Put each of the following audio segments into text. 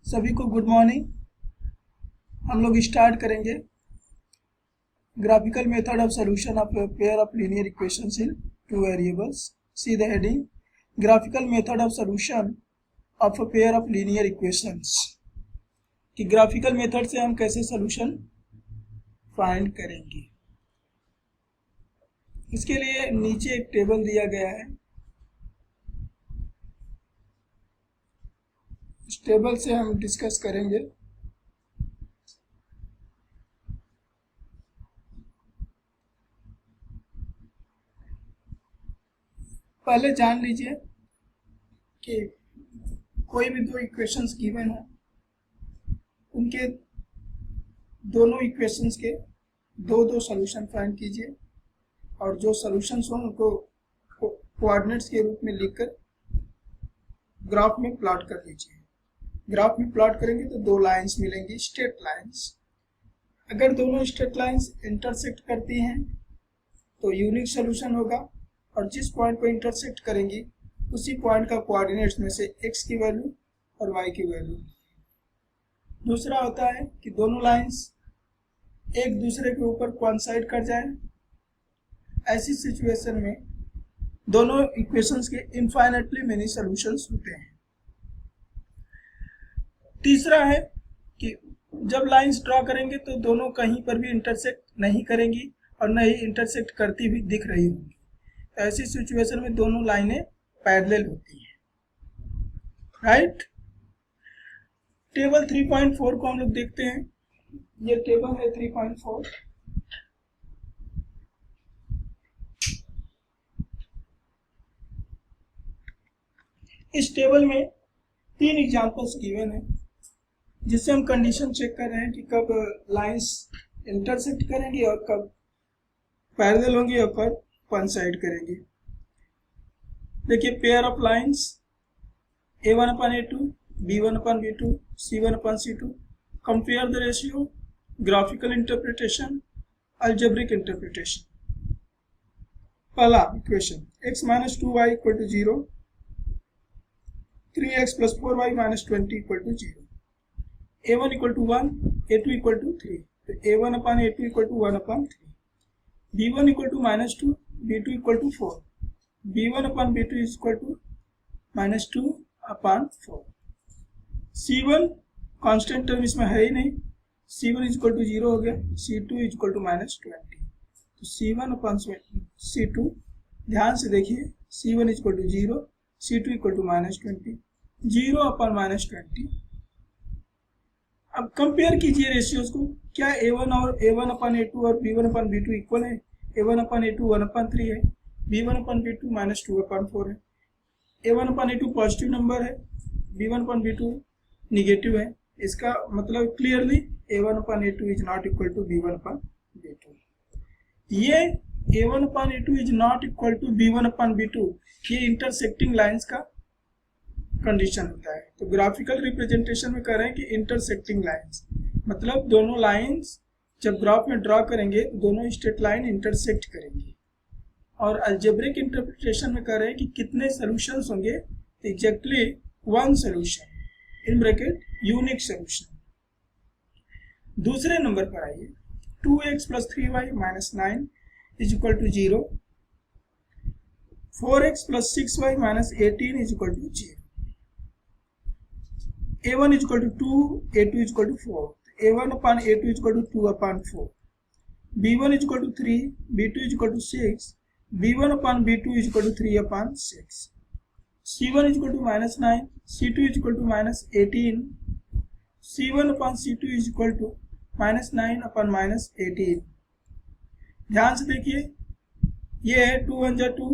सभी को good morning. हम लोग स्टार्ट करेंगे graphical method of solution of pair of linear equations in two variables. See the heading graphical method of solution of a pair of linear equations, कि graphical method से हम कैसे solution find करेंगे। इसके लिए नीचे एक टेबल दिया गया है। इस टेबल से हम डिस्कस करेंगे। पहले जान लीजिए कि कोई भी दो इक्वेशंस गिवन हो, उनके दोनों इक्वेशंस के दो दो सॉल्यूशन फाइंड कीजिए और जो सॉल्यूशंस हो उनको कोऑर्डिनेट्स के रूप में लिखकर ग्राफ में प्लॉट कर लीजिए। ग्राफ में प्लॉट करेंगे तो दो लाइंस मिलेंगी, स्ट्रेट लाइंस। अगर दोनों स्ट्रेट लाइंस इंटरसेक्ट करती हैं तो यूनिक सॉल्यूशन होगा, और जिस पॉइंट को इंटरसेक्ट करेंगी उसी पॉइंट का कोऑर्डिनेट्स में से x की वैल्यू और y की वैल्यू। दूसरा होता है कि दोनों लाइंस एक दूसरे के ऊपर कोइंसाइड कर जाए। ऐसी सिचुएशन में दोनों इक्वेशंस के इनफाइनाइटली मेनी सॉल्यूशंस होते हैं। तीसरा है कि जब लाइंस ड्रॉ करेंगे तो दोनों कहीं पर भी इंटरसेक्ट नहीं करेंगी और न ही इंटरसेक्ट करती हुई दिख रही होंगी। ऐसी सिचुएशन में दोनों लाइनें पैरेलल होती हैं, राइट। टेबल 3.4 को हम लोग देखते हैं। ये टेबल है 3.4। इस टेबल में 3 एग्जांपल्स गिवन है, जिससे हम कंडीशन चेक कर रहे हैं कि कब लाइंस इंटरसेक्ट करेंगी और कब पैरेलल होंगी और कब कोइंसाइड करेंगी। देखिए, pair of lines a1/a2, b1/b2, c1/c2। Compare the ratio, graphical interpretation, algebraic interpretation. पहला equation x - 2y = 0, 3x + 4y - 20 = 0। a1 = 1, a2 = 3, तो a1/a2 = 1/3। b1 = -2, b2 = 4, b1/b2 = -2/4। c1 constant term इसमें है ही नहीं, c1 = 0 हो गया, c2 = -20, तो c1/c2। ध्यान से देखिए, c1 = 0, c2 = -20, 0/-20। अब कंपेयर कीजिए रेशियोज को। क्या a1 और a1/a2 और b1/b2 इक्वल है? a1/a2 1/3 है, b1/b2 -2/4 है। a1/a2 पॉजिटिव नंबर है, b1/b2 निगेटिव है। इसका मतलब clearly a1/a2 is not equal to b1/b2। ये a1/a2 is not equal to b1/b2, ये इंटरसेक्टिंग लाइंस का कंडीशन होता है। तो ग्राफिकल रिप्रेजेंटेशन में कह रहे हैं कि इंटरसेक्टिंग लाइंस, मतलब दोनों लाइंस जब ग्राफ में ड्रॉ करेंगे दोनों स्ट्रेट लाइन इंटरसेक्ट करेंगी। और अलजेब्रिक इंटरप्रिटेशन में कह रहे हैं कि कितने सॉल्यूशंस होंगे, तो exactly 1 solution, in bracket unique solution. दूसरे नंबर पर आइए, 2x + 3y - 9 = 0, 4x + 6y - 18 = 0। a1 = 2, a2 = 4, a1/a2 = 2/4, b1 = 3, b2 = 6, b1/b2 = 3/6, c1 = -9, c2 = -18, c1/c2 = -9/-18। ध्यान से देखिए, ये है 2 1 2,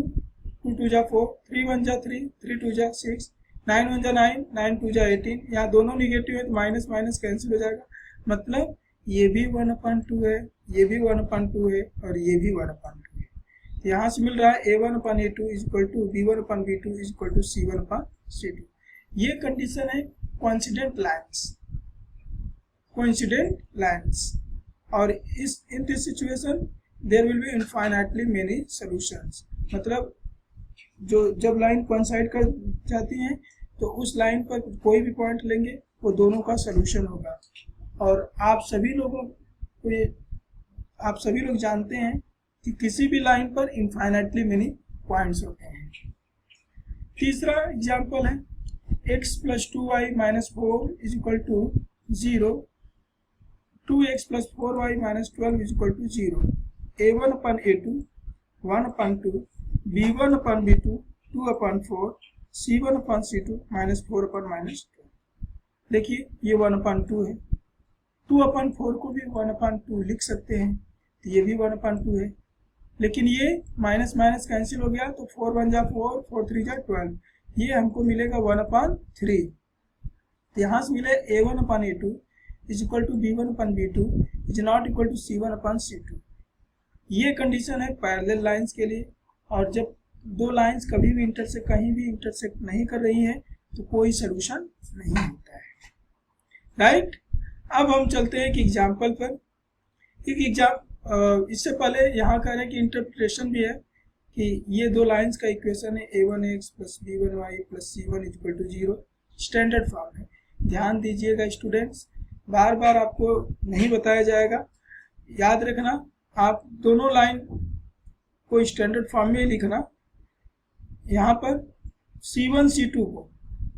2 2 4, 3 1 3, 3 2 6, 9 1 9, 9 2 18। यहाँ दोनों निगेटिव है तो माइनस माइनस कैंसिल हो जाएगा, मतलब ये भी 1/2 है, ये भी 1/2 है और ये भी 1/2 है। यहाँ से मिल रहा है a1/a2 = b1/b2 = c1/c2। ये कंडीशन है कोइंसिडेंट लाइंस। और in this situation there will be infinitely many solutions. मतलब जो जब लाइन कोइंसाइड कर जाती हैं तो उस लाइन पर कोई भी पॉइंट लेंगे वो दोनों का सलूशन होगा। और आप सभी लोग जानते हैं कि किसी भी लाइन पर इनफाइनाइटली मेनी पॉइंट्स होते हैं। तीसरा एग्जांपल है x + 2y - 4 = 0, 2x + 4y - 12 = 0, a1/a2 1/2, b1/b2 2/4, c1/c2 -4/-12। देखिए ये 1/2 है, 2/4 को भी 1/2 लिख सकते हैं, तो ये भी 1/2 है, लेकिन ये माइनस माइनस कैंसिल हो गया तो 4 × 1 = 4, 4 × 3 = 12, ये हमको मिलेगा 1/3। यहाँ से मिले a1/a2 = b1/b2 ≠ c1/c2। ये कंडीशन है पैरेलल लाइंस के लिए। और जब दो लाइंस कभी भी कहीं भी इंटरसेक्ट नहीं कर रही हैं तो कोई सलूशन नहीं होता है, राइट। अब हम चलते हैं कि एग्जाम्पल पर। इससे पहले यहाँ कह रहे हैं कि इंटरप्रिटेशन भी है कि ये दो लाइंस का इक्वेशन है a1x + b1y + c1 = 0, standard form है। ध्यान दीजिएगा स्टूडेंट्स, बार बार आपको नहीं बताया जाएगा, याद रखना। आप दोनों लाइन को स्टैंडर्ड फॉर्म में लिखना। यहाँ पर c1 c2 को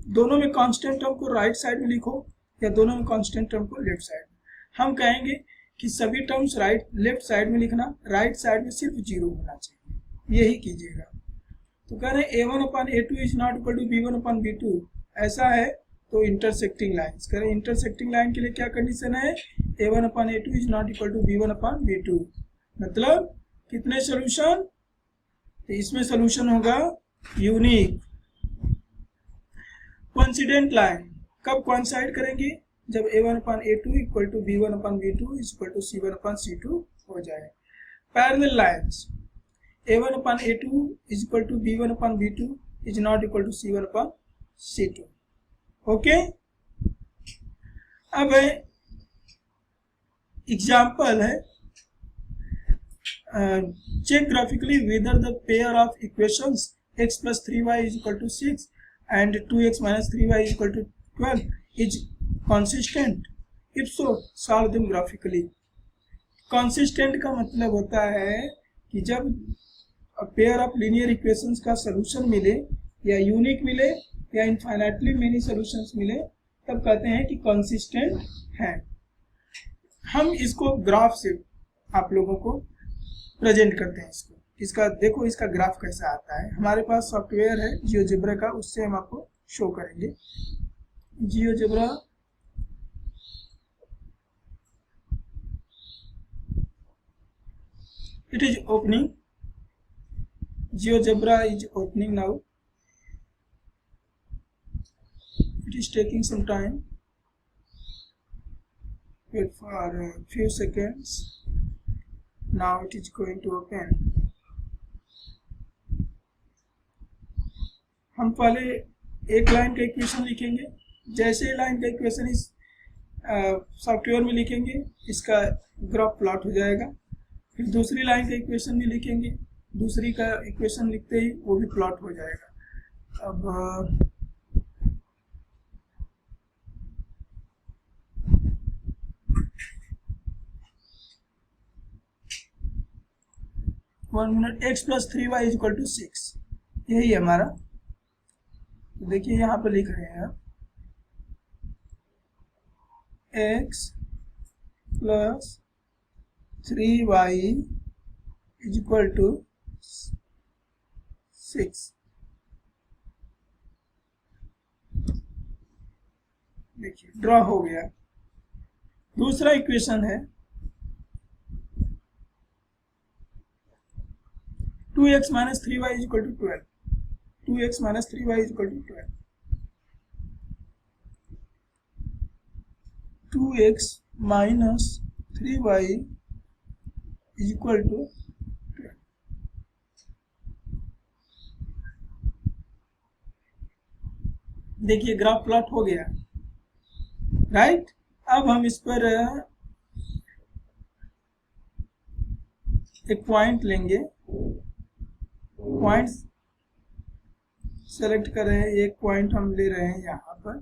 दोनों में कांस्टेंट टर्म को राइट साइड में लिखो या दोनों में कांस्टेंट टर्म को लेफ्ट साइड में। हम कहेंगे कि सभी टर्म्स लेफ्ट साइड में लिखना, राइट साइड में सिर्फ 0 होना चाहिए, यही कीजिएगा। तो कह रहे हैं a1/a2 ≠ b1/b2, ऐसा है तो इंटरसेक्टिंग लाइंस। कह रहे हैं इंटरसेक्टिंग लाइन के लिए क्या कंडीशन है, a1/a2 ≠ b1/b2, मतलब कितने सॉल्यूशन, तो इसमें सॉल्यूशन होगा यूनिक। कोइंसिडेंट लाइन कब कोइंसाइड करेंगे, जब a1/a2 = b1/b2 = c1/c2 हो जाए। Parallel lines a1/a2 = b1/b2 ≠ c1/c2। Okay. अब है एग्जाम्पल है, check graphically whether the pair of equations x + 3y = 6 and 2x - 3y = 12 is consistent. If so, solve them graphically. Consistent का मतलब होता है कि जब पेयर ऑफ लीनियर इक्वेशंस का सलूशन मिले या यूनिक मिले या इनफाइनाइटली मेनी सॉल्यूशंस मिले तब कहते हैं कि कंसिस्टेंट है। हम इसको ग्राफ से आप लोगों को प्रेजेंट करते हैं। इसका देखो, इसका ग्राफ कैसा आता है। हमारे पास सॉफ्टवेयर है जियोजेब्रा का, उससे हम आपको शो करेंगे। GeoGebra it is opening, GeoGebra is opening now, it is taking some time, wait for a few seconds, now it is going to open। हम पहले एक लाइन का इक्वेशन लिखेंगे, जैसे ही लाइन का इक्वेशन इस सॉफ्टवेयर में लिखेंगे इसका ग्राफ प्लॉट हो जाएगा। फिर दूसरी लाइन का इक्वेशन भी लिखेंगे, दूसरी का इक्वेशन लिखते ही वो भी प्लॉट हो जाएगा। अब वन मिनट, x + 3y = 6, यही है हमारा। तो देखिए यहाँ पे लिख रहे हैं x + 3y = 6। देखिए ड्रॉ हो गया। दूसरा इक्वेशन है 2x - 3y = 12, 2x - 3y = 12, 2x - 3y = 12। देखिए ग्राफ प्लॉट हो गया, राइट। अब हम इस पर एक पॉइंट लेंगे, पॉइंट सेलेक्ट कर रहे हैं, एक पॉइंट हम ले रहे हैं यहाँ पर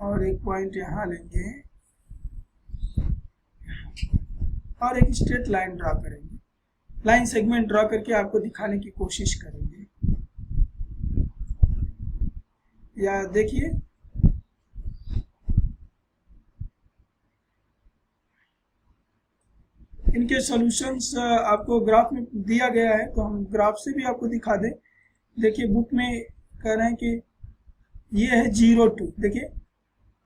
और एक पॉइंट यहाँ लेंगे और एक स्ट्रेट लाइन ड्रा करेंगे। लाइन सेगमेंट ड्रा करके आपको दिखाने की कोशिश करेंगे। या देखिए इनके सॉल्यूशंस आपको ग्राफ में दिया गया है, तो हम ग्राफ से भी आपको दिखा दें। देखिए बुक में कह रहे हैं कि ये है 0 2। देखिए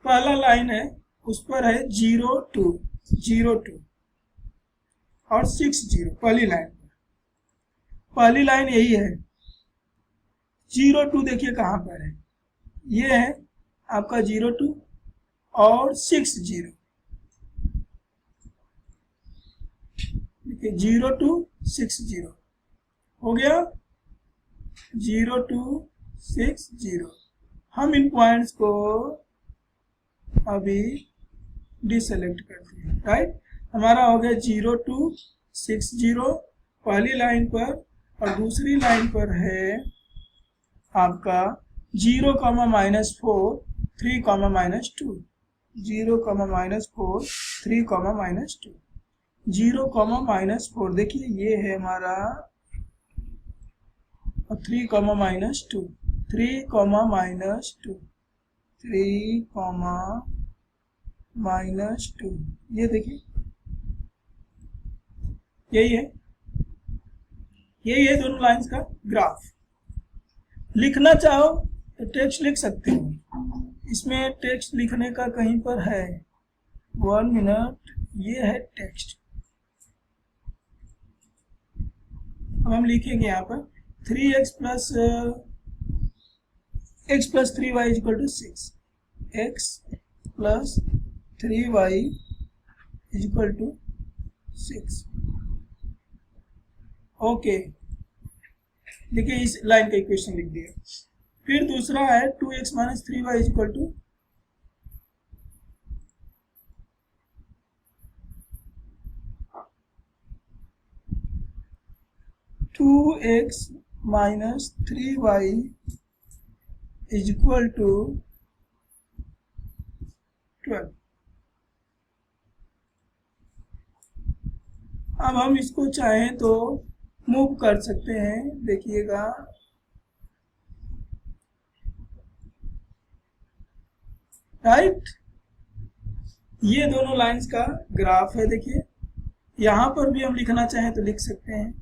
पहला लाइन है उस पर है 0 2 0 2 और 6 0 पहली लाइन पर। पहली लाइन यही है। 0 2 देखिए कहाँ पर है, ये है आपका 0 2 और 6 0। देखिए 0 2 6 0 हो गया, 0 2 6 0। हम इन पॉइंट्स को अभी डिसेलेक्ट करते हैं, राइट। हमारा हो गया 0 2 6 0 पहली लाइन पर, और दूसरी लाइन पर है आपका 0, -4 3, -2 0, -4 3, -2 0, -4। देखिए ये है हमारा 3, -2 3, -2 3, -2। ये देखिए यही है दोनों लाइंस का ग्राफ। लिखना चाहो तो टेक्स्ट लिख सकते हो। इसमें टेक्स्ट लिखने का कहीं पर है, 1 मिनट, ये है टेक्स्ट। अब हम लिखेंगे यहाँ पर 3x + x + 3y = 6, x + 3y = 6। Okay, देखिए इस लाइन का इक्वेशन लिख दिया। फिर दूसरा है 2x - 3y = 2x - 3y = 12। अब हम इसको चाहें तो मूव कर सकते हैं। देखिएगा राइट, ये दोनों लाइंस का ग्राफ है। देखिए यहाँ पर भी हम लिखना चाहें तो लिख सकते हैं।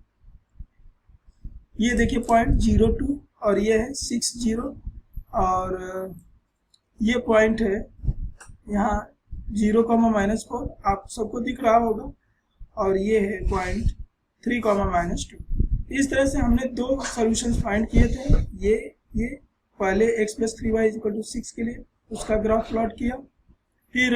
ये देखिए पॉइंट 0 2 और ये है 6 0, और ये पॉइंट है यहाँ 0, -4 आप सबको दिख रहा होगा, और ये है पॉइंट 3, -2। इस तरह से हमने दो सॉल्यूशंस फाइंड किए थे। ये पहले x + 3y = 6 के लिए उसका ग्राफ प्लॉट किया, फिर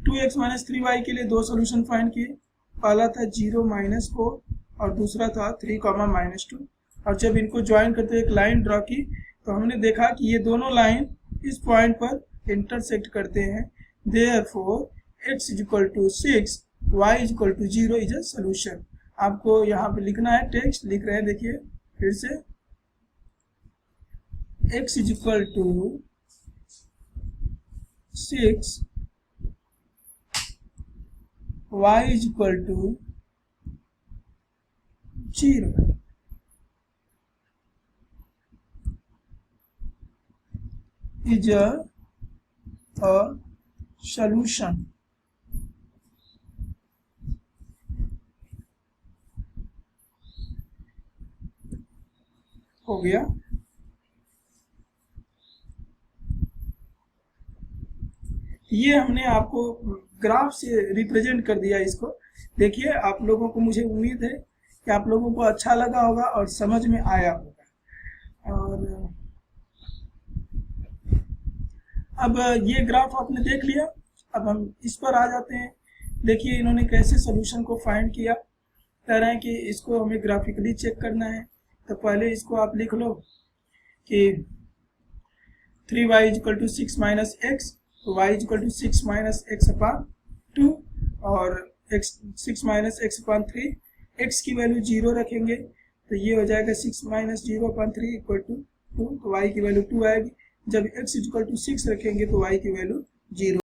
2x - 3y के लिए दो सॉल्यूशन फाइंड किए। पहला था 0 -4 और दूसरा था 3, -2। और जब इनको ज्वाइन करते हुए एक लाइन ड्रॉ की तो हमने देखा कि ये दोनों लाइन इस पॉइंट पर इंटरसेक्ट करते हैं। Therefore x = 6 y = 0 is a solution. आपको यहाँ पे लिखना है, टेक्स्ट लिख रहे हैं। देखिए फिर से x = 6 y = 0 is a solution। हो गया। ये हमने आपको ग्राफ से रिप्रेजेंट कर दिया इसको। देखिए आप लोगों को, मुझे उम्मीद है कि आप लोगों को अच्छा लगा होगा और समझ में आया होगा। और अब ये ग्राफ आपने देख लिया, अब हम इस पर आ जाते हैं। देखिए इन्होंने कैसे सॉल्यूशन को फाइंड किया। कह रहे हैं कि इसको हमें ग्राफिकली चेक करना है, तो पहले इसको आप लिख लो कि 3y = 6 - x, y = 6 - x/2 और x 6 - x/3। x की वैल्यू 0 रखेंगे तो ये हो जाएगा 6 - 0/3 = 2, तो y की वैल्यू 2 आएगी। जब x इक्वल टू 6 रखेंगे तो y की वैल्यू 0